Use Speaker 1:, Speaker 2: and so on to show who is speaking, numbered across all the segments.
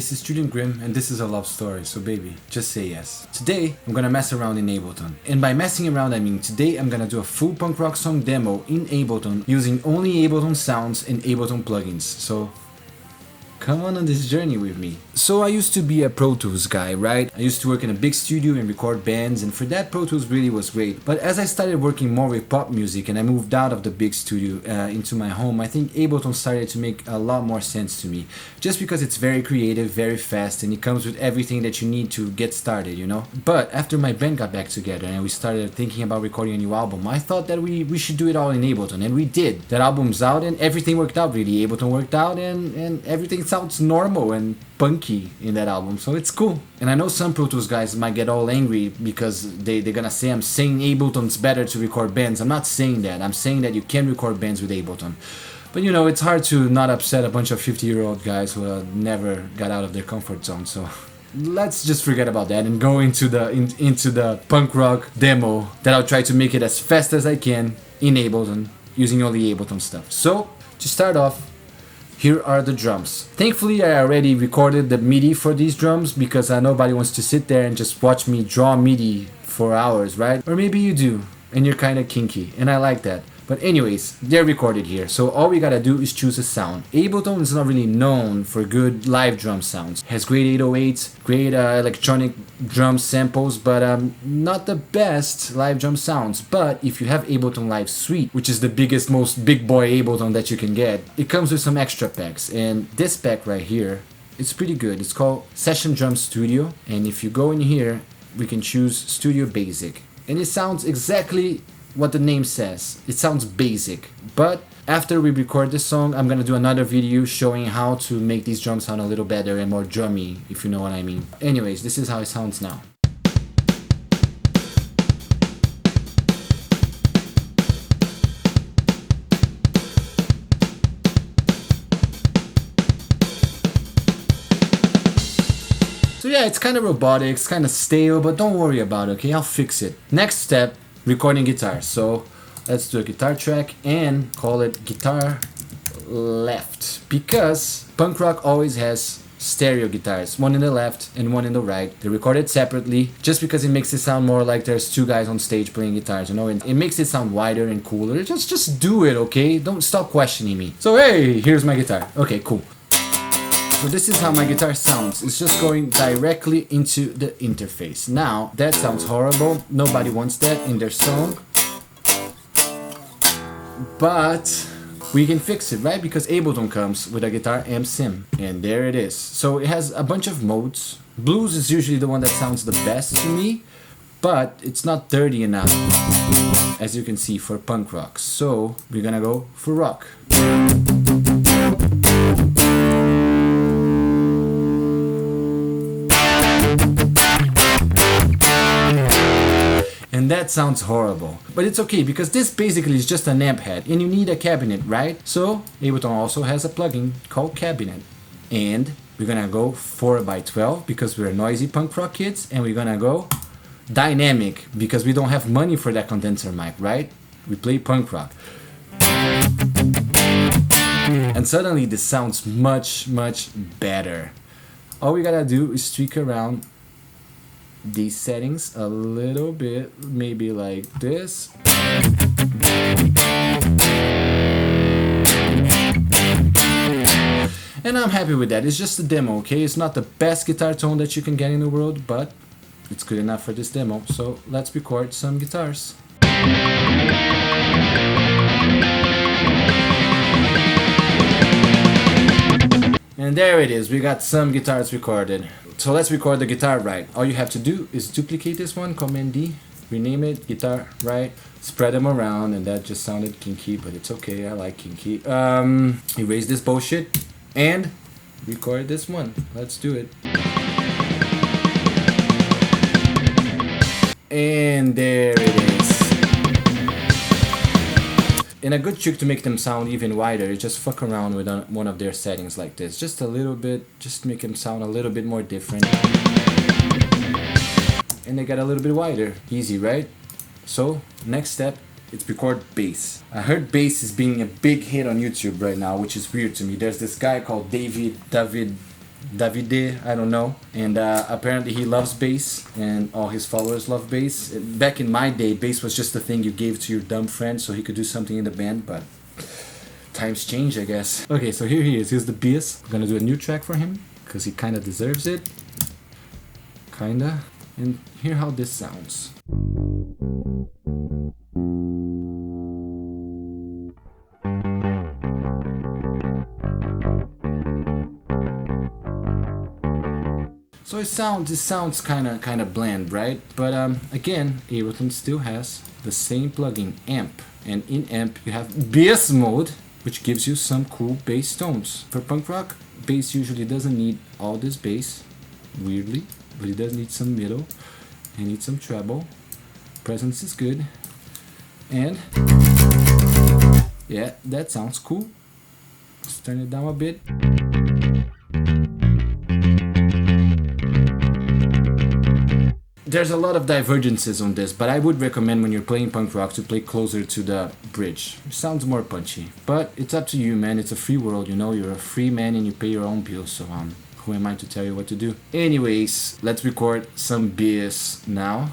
Speaker 1: this is Julian Grimm and this is a love story, so baby, just say yes. Today, I'm gonna mess around in Ableton. And by messing around, I mean today I'm gonna do a full punk rock song demo in Ableton using only Ableton sounds and Ableton plugins. So come on this journey with me. So I used to be a Pro Tools guy, right? I used to work in a big studio and record bands, and for that Pro Tools really was great. But as I started working more with pop music and I moved out of the big studio into my home, I think Ableton started to make a lot more sense to me. Just because it's very creative, very fast, and it comes with everything that you need to get started, you know? But after my band got back together and we started thinking about recording a new album, I thought that we should do it all in Ableton, and we did. That album's out and everything worked out really. Ableton worked out and everything sounds normal and punky in that album, so it's cool. And I know some Pro Tools guys might get all angry because they're gonna say I'm saying Ableton's better to record bands. I'm not saying that. I'm saying that you can record bands with Ableton. But you know, it's hard to not upset a bunch of 50-year-old guys who never got out of their comfort zone, so let's just forget about that and go into the punk rock demo that I'll try to make it as fast as I can in Ableton using only Ableton stuff. So to start off, here are the drums. Thankfully, I already recorded the MIDI for these drums because nobody wants to sit there and just watch me draw MIDI for hours, right? Or maybe you do, and you're kind of kinky, and I like that. But anyways, they're recorded here, so all we gotta do is choose a sound. Ableton is not really known for good live drum sounds. It has great 808s, great electronic drum samples, but not the best live drum sounds. But if you have Ableton Live Suite, which is the biggest, most big boy Ableton that you can get, it comes with some extra packs. And this pack right here, it's pretty good. It's called Session Drum Studio, and if you go in here, we can choose Studio Basic. And it sounds exactly what the name says. It sounds basic, but after we record this song, I'm gonna do another video showing how to make these drums sound a little better and more drummy, if you know what I mean. Anyways, this is how it sounds now. So yeah, it's kind of robotic, it's kind of stale, but don't worry about it, okay? I'll fix it. Next step, recording guitar. So let's do a guitar track and call it guitar left, because punk rock always has stereo guitars, one in the left and one in the right. They're recorded separately just because it makes it sound more like there's two guys on stage playing guitars, you know, and it makes it sound wider and cooler. Just do it, okay? Don't stop questioning me. So hey, here's my guitar. Okay, cool. So this is how my guitar sounds. It's just going directly into the interface. Now, that sounds horrible. Nobody wants that in their song. But we can fix it, right? Because Ableton comes with a guitar amp sim. And there it is. So it has a bunch of modes. Blues is usually the one that sounds the best to me, but it's not dirty enough, as you can see, for punk rock. So we're gonna go for rock. And that sounds horrible. But it's okay, because this basically is just an amp head and you need a cabinet, right? So Ableton also has a plugin called Cabinet. And we're gonna go 4x12 because we're noisy punk rock kids, and we're gonna go dynamic because we don't have money for that condenser mic, right? We play punk rock. And suddenly this sounds much, much better. All we gotta do is tweak around these settings a little bit, maybe like this. And I'm happy with that. It's just a demo, okay? It's not the best guitar tone that you can get in the world, but it's good enough for this demo. So let's record some guitars. And there it is, we got some guitars recorded. So let's record the guitar right. All you have to do is duplicate this one, Command D, rename it, guitar right, spread them around, and that just sounded kinky, but it's okay, I like kinky. Erase this bullshit, and record this one. Let's do it. And there it is. And a good trick to make them sound even wider is just fuck around with one of their settings like this. Just a little bit, just make them sound a little bit more different. And they get a little bit wider. Easy, right? So, next step, it's record bass. I heard bass is being a big hit on YouTube right now, which is weird to me. There's this guy called David Davide, I don't know. And apparently he loves bass, and all his followers love bass. Back in my day, bass was just a thing you gave to your dumb friend so he could do something in the band, but times change, I guess. Okay, so here he is. Here's the bass. I'm gonna do a new track for him because he kind of deserves it. Kinda. And hear how this sounds. So it sounds kind of bland, right? But again, Ableton still has the same plugin, Amp, and in Amp you have bass mode, which gives you some cool bass tones. For punk rock, bass usually doesn't need all this bass, weirdly, but it does need some middle, and needs some treble. Presence is good, and yeah, that sounds cool. Let's turn it down a bit. There's a lot of divergences on this, but I would recommend when you're playing punk rock to play closer to the bridge. It sounds more punchy, but it's up to you, man. It's a free world, you know. You're a free man and you pay your own bills, so who am I to tell you what to do? Anyways, let's record some bass now.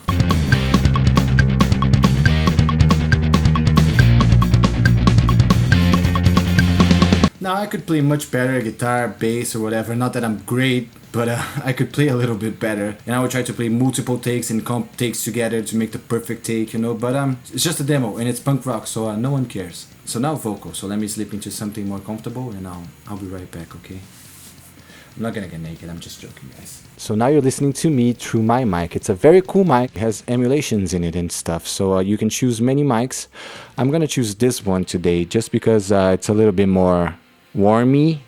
Speaker 1: Now I could play much better guitar, bass, or whatever. Not that I'm great, but I could play a little bit better. And I would try to play multiple takes and comp takes together to make the perfect take, you know. But it's just a demo and it's punk rock, so no one cares. So now vocal. So let me slip into something more comfortable, and I'll be right back, okay? I'm not gonna get naked, I'm just joking, guys. So now you're listening to me through my mic. It's a very cool mic. It has emulations in it and stuff, so you can choose many mics. I'm gonna choose this one today just because it's a little bit more warmy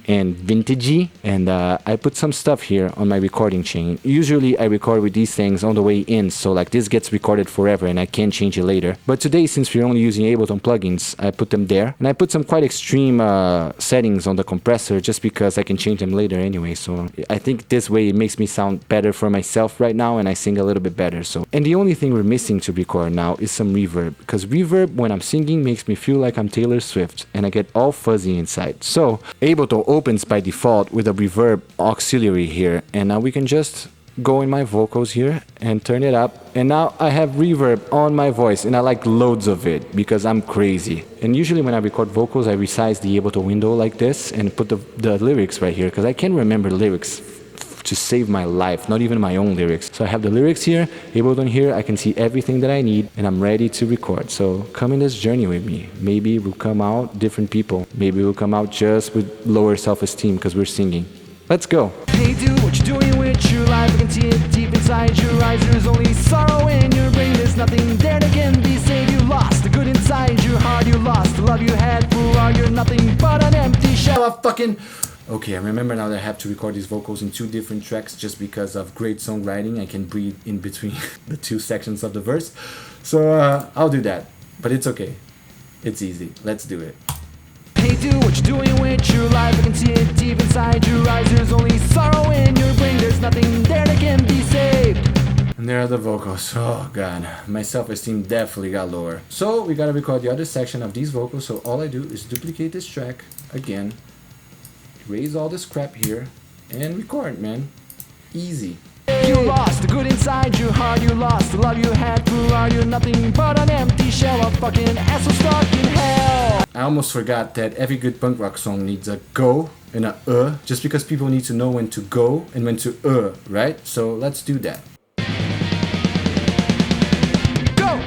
Speaker 1: and vintagey, and I put some stuff here on my recording chain. Usually I record with these things on the way in, so like this gets recorded forever and I can't change it later. But today, since we're only using Ableton plugins, I put them there, and I put some quite extreme settings on the compressor just because I can change them later anyway. So I think this way it makes me sound better for myself right now, and I sing a little bit better. So, and the only thing we're missing to record now is some reverb, because reverb when I'm singing makes me feel like I'm Taylor Swift and I get all fuzzy inside. So Ableton opens by default with a reverb auxiliary here, and now we can just go in my vocals here and turn it up, and now I have reverb on my voice, and I like loads of it because I'm crazy. And usually when I record vocals, I resize the Ableton window like this and put the lyrics right here because I can't remember lyrics to save my life, not even my own lyrics. So I have the lyrics here, Ableton here, I can see everything that I need, and I'm ready to record. So come in this journey with me. Maybe we'll come out different people. Maybe we'll come out just with lower self-esteem because we're singing. Let's go.
Speaker 2: Hey dude, what you doing with your life? I can see it deep inside your eyes. There's only sorrow in your brain. There's nothing there that can be saved. You lost the good inside your heart. You lost the love you had for all. You're nothing but an empty shell.
Speaker 1: Okay, I remember now that I have to record these vocals in two different tracks just because of great songwriting. I can breathe in between the two sections of the verse. So I'll do that, but it's okay. It's easy. Let's do it.
Speaker 2: Hey dude, what you doing with your life? I can see it deep inside your eyes. There's only sorrow in your brain. There's nothing there that can be saved.
Speaker 1: And there are the vocals. Oh god, my self-esteem definitely got lower. So we gotta record the other section of these vocals. So all I do is duplicate this track again, erase all this crap here, and record, man. Easy.
Speaker 2: You lost the good inside your heart. You lost the love you had for all. You're nothing but an empty shell. A fucking asshole stuck in hell.
Speaker 1: I almost forgot that every good punk rock song needs a go and a just because people need to know when to go and when to right? So let's do that.
Speaker 2: Go!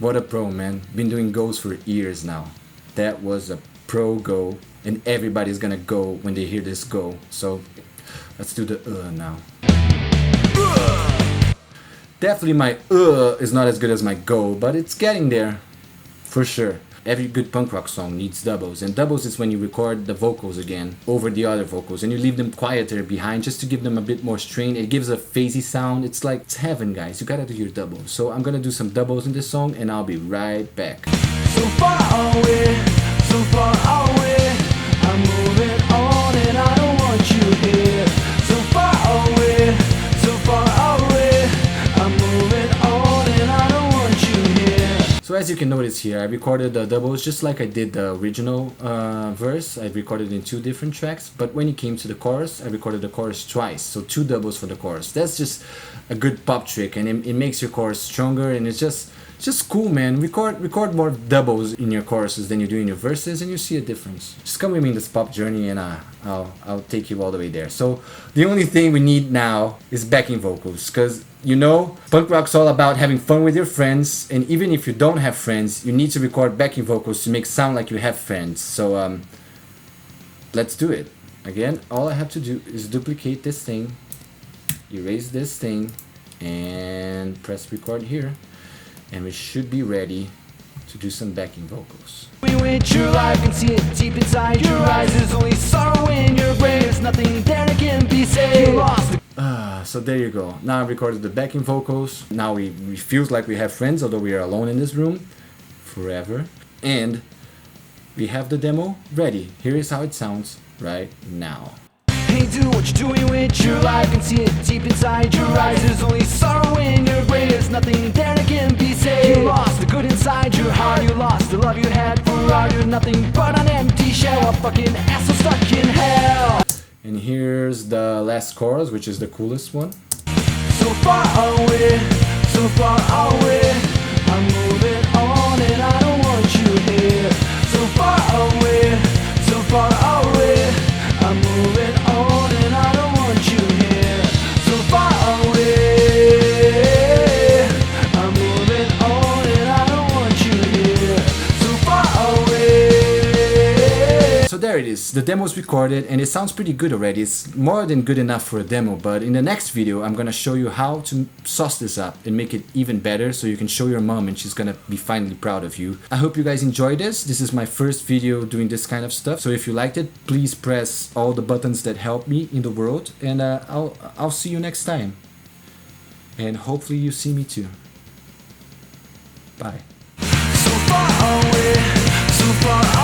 Speaker 1: What a pro, man. Been doing goes for years now. That was a pro go, and everybody's gonna go when they hear this go. So let's do the now. Definitely my is not as good as my go, but it's getting there for sure. Every good punk rock song needs doubles, and doubles is when you record the vocals again over the other vocals and you leave them quieter behind just to give them a bit more strain. It gives a phasey sound. It's like, it's heaven, guys. You gotta do your doubles. So I'm gonna do some doubles in this song and I'll be right back.
Speaker 2: So far away, so far away, I'm moving on and I don't want you here. So far away, I'm moving on and I don't want you here.
Speaker 1: So as you can notice here, I recorded the doubles just like I did the original verse. I recorded in 2 different tracks, but when it came to the chorus, I recorded the chorus twice, so 2 doubles for the chorus. That's just a good pop trick, and it makes your chorus stronger, and it's just cool, man. Record more doubles in your choruses than you do in your verses, and you see a difference. Just come with me in this pop journey, and I'll take you all the way there. So the only thing we need now is backing vocals, because you know, punk rock's all about having fun with your friends, and even if you don't have friends, you need to record backing vocals to make sound like you have friends. So let's do it. Again, all I have to do is duplicate this thing, erase this thing, and press record here, and we should be ready to do some backing vocals.
Speaker 2: We went your life and see it deep inside your eyes. There's only sorrow in your brain. There's nothing there that can be saved. You lost.
Speaker 1: So there you go. Now I've recorded the backing vocals. Now we feel like we have friends, although we are alone in this room forever. And we have the demo ready. Here is how it sounds right now.
Speaker 2: Hey, do what you're doing with your life and see it deep inside your eyes. There's only sorrow in your brain. There's nothing there that can be saved. You lost the good inside your heart. You lost the love you had for all. You're nothing but an empty shell. A fucking asshole stuck in hell.
Speaker 1: And here's the last chorus, which is the coolest one.
Speaker 2: So far away, so far away. I'm moving on and I don't want you here. So far away, so far away. I'm moving on and I don't want you here. So far away. I'm moving on and I don't want you here. So far away.
Speaker 1: So there it is. The demo's recorded and it sounds pretty good already. It's more than good enough for a demo, but in the next video I'm gonna show you how to sauce this up and make it even better so you can show your mom and she's gonna be finally proud of you. I hope you guys enjoyed this. This is my first video doing this kind of stuff. So if you liked it, please press all the buttons that help me in the world, and I'll see you next time. And hopefully you see me too. Bye.
Speaker 2: So far away, so far away.